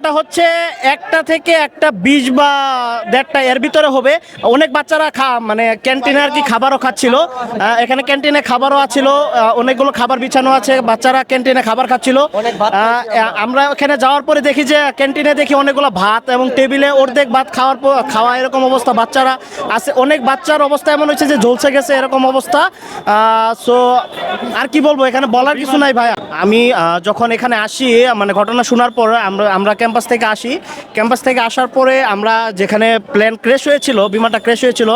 ঘটনাটা হচ্ছে একটা থেকে একটা 20 বা 1.5টা এর ভিতরে হবে। অনেক বাচ্চারা মানে ক্যান্টিনে আর কি খাবারও খাচ্ছিল। এখানে ক্যান্টিনে খাবারও আছিল, অনেকগুলো খাবার বিছানো আছে, বাচ্চারা ক্যান্টিনে খাবার খাচ্ছিল। আমরা ওখানে যাওয়ার পরে দেখি যে ক্যান্টিনে দেখি অনেকগুলো ভাত এবং টেবিলে অর্ধেক ভাত খাওয়া এরকম অবস্থা। বাচ্চারা আছে, অনেক বাচ্চার অবস্থা এমন হচ্ছে যে ঝলসে গেছে এরকম অবস্থা। সো আর কি বলবো, এখানে বলার কিছু নাই ভাইয়া। আমি যখন এখানে আসি, মানে ঘটনা শোনার পর আমরা ক্যাম্পাস থেকে আসি। ক্যাম্পাস থেকে আসার পরে আমরা যেখানে প্লেন ক্র্যাশ হয়েছিল, বিমানটা ক্র্যাশ হয়েছিল,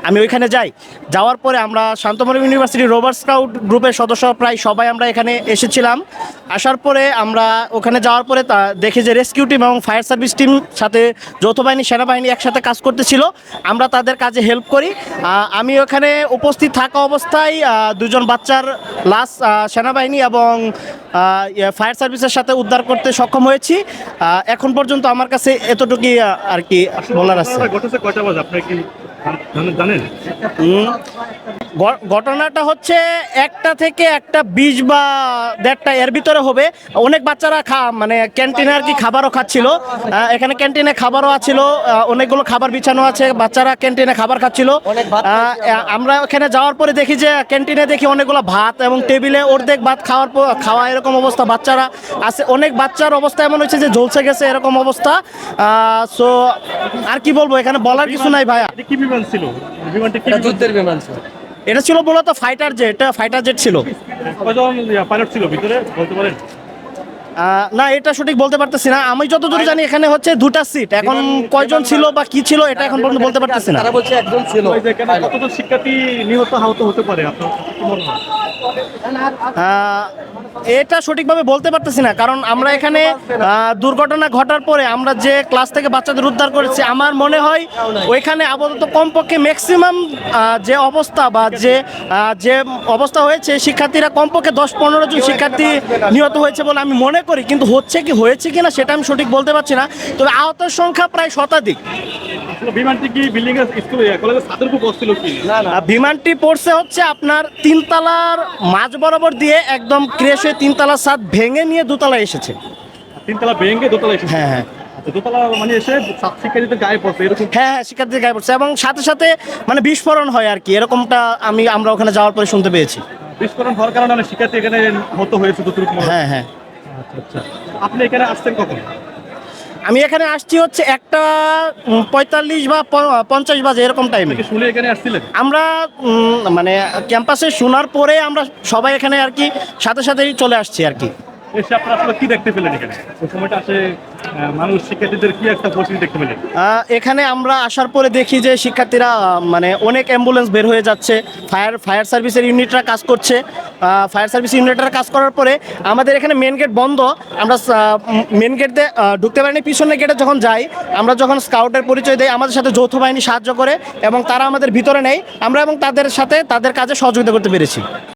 আমি ওইখানে যাই। যাওয়ার পরে আমরা শান্তমণি ইউনিভার্সিটি রোভার স্কাউট গ্রুপের সদস্য প্রায় সবাই আমরা এখানে এসেছিলাম। আসার পরে আমরা ওখানে যাওয়ার পরে দেখি যে রেস্কিউ টিম এবং ফায়ার সার্ভিস টিম সাথে যৌথ বাহিনী সেনাবাহিনী একসাথে কাজ করতেছিল। আমরা তাদের কাজে হেল্প করি। আমি ওখানে উপস্থিত থাকা অবস্থায় দুজন বাচ্চার লাশ সেনাবাহিনী এবং ফায়ার সার্ভিসের সাথে উদ্ধার করতে সক্ষম হয়েছি। এখন পর্যন্ত আমার কাছে এতটুকুই আর কি বলার আছে। ঘটনাটা হচ্ছে একটা থেকে একটা 20 বা 1.5টা এর ভিতরে হবে। অনেক বাচ্চারা মানে ক্যান্টিনে আর কি খাবারও খাচ্ছিল। এখানে ক্যান্টিনে খাবারও আছিল, অনেকগুলো খাবার বিছানো আছে, বাচ্চারা ক্যান্টিনে খাবার খাচ্ছিল। আমরা ওখানে যাওয়ার পরে দেখি যে ক্যান্টিনে দেখি অনেকগুলো ভাত এবং টেবিলে অর্ধেক ভাত খাওয়া এরকম অবস্থা। বাচ্চারা আছে, অনেক বাচ্চার অবস্থা এমন হচ্ছে যে ঝলসে গেছে এরকম অবস্থা। সো আর কি বলবো, এখানে বলার কিছু নাই ভাইয়া। কি বিমান ছিল? বিমানটি কি যুদ্ধের বিমান ছিল? এটা ছিল মূলত ফাইটার জেট, ফাইটার জেট ছিল। কয়জন পাইলট ছিল ভিতরে বলতে পারেন? না, এটা সঠিক বলতে পারতেছি না। আমি যতদূর জানি এখানে হচ্ছে 2টা সিট, এখন কয়জন ছিল বা কি ছিল এটা এখন পর্যন্ত বলতে পারতেছি না। তারা বলছে একজন ছিল। কতজন শিক্ষার্থী নিহত আহত হতে পারে আপনার কি মনে হয়? এটা সঠিকভাবে বলতে পারতেছি না, কারণ আমরা এখানে দুর্ঘটনা ঘটার পরে আমরা যে ক্লাস থেকে বাচ্চাদের উদ্ধার করেছি, আমার মনে হয় ওইখানে আপাতত কমপক্ষে ম্যাক্সিমাম যে অবস্থা বা যে অবস্থা হয়েছে, শিক্ষার্থীরা কমপক্ষে 10-15 জন শিক্ষার্থী নিহত হয়েছে বলে আমি মনে করি। কিন্তু হয়েছে কিনা সেটা আমি সঠিক বলতে পারছি না। তবে আহতের সংখ্যা প্রায় শতাধিক। বিমানটি কি বিল্ডিং এর কলেজের ছাদের উপর পড়ছিল কি? না, বিমানটি পড়ছে হচ্ছে আপনার 3 তলার মাঝ বরাবর দিয়ে একদম ক্র্যাশ হয়ে 3 তলার ছাদ ভেঙে নিয়ে 2 তলায় এসেছে। 3 তলা ভেঙে 2 তলায় এসেছে? হ্যাঁ হ্যাঁ। দোতলা মানে এসে শিক্ষার্থীদের গায়ে পড়ছে এরকম? হ্যাঁ, শিক্ষার্থীদের গায়ে পড়ছে এবং সাথে সাথে মানে বিস্ফোরণ হয় আর কি, এরকমটা আমরা ওখানে যাওয়ার পরে শুনতে পেয়েছি। বিস্ফোরণ হওয়ার কারণে অনেক শিক্ষার্থী এখানে হতো হয়েছে যতটুকু? হ্যাঁ হ্যাঁ। আচ্ছা, আপনি এখানে আসছেন কখন? আমি এখানে আসছি হচ্ছে 1:45 বা 50 বাজে এরকম টাইমে। শুনে এখানে আসছিলেন? আমরা মানে ক্যাম্পাসে শোনার পরে আমরা সবাই এখানে আর কি সাথে সাথেই চলে আসছি আর কি। এসে আপনারা আসলে কি দেখতে পেলেন এখানে? ওই সময়টা আসে মানুষ শিক্ষার্থীদের কি একটা পরিস্থিতি দেখতে পেলেন? এখানে আমরা আসার পরে দেখি যে শিক্ষার্থীরা মানে অনেক অ্যাম্বুলেন্স বের হয়ে যাচ্ছে, ফায়ার সার্ভিসের ইউনিটরা কাজ করছে। ফায়ার সার্ভিস ইউনিটরা কাজ করার পরে আমাদের এখানে মেন গেট বন্ধ, আমরা মেন গেট দিয়ে ঢুকতে পারিনি। পিছনের গেটে যখন যাই, আমরা যখন স্কাউটের পরিচয় দেই, আমাদের সাথে যৌথ বাহিনী সাহায্য করে এবং তারা আমাদের ভিতরে নেয়। আমরা এবং তাদের সাথে তাদের কাজে সহযোগিতা করতে পেরেছি।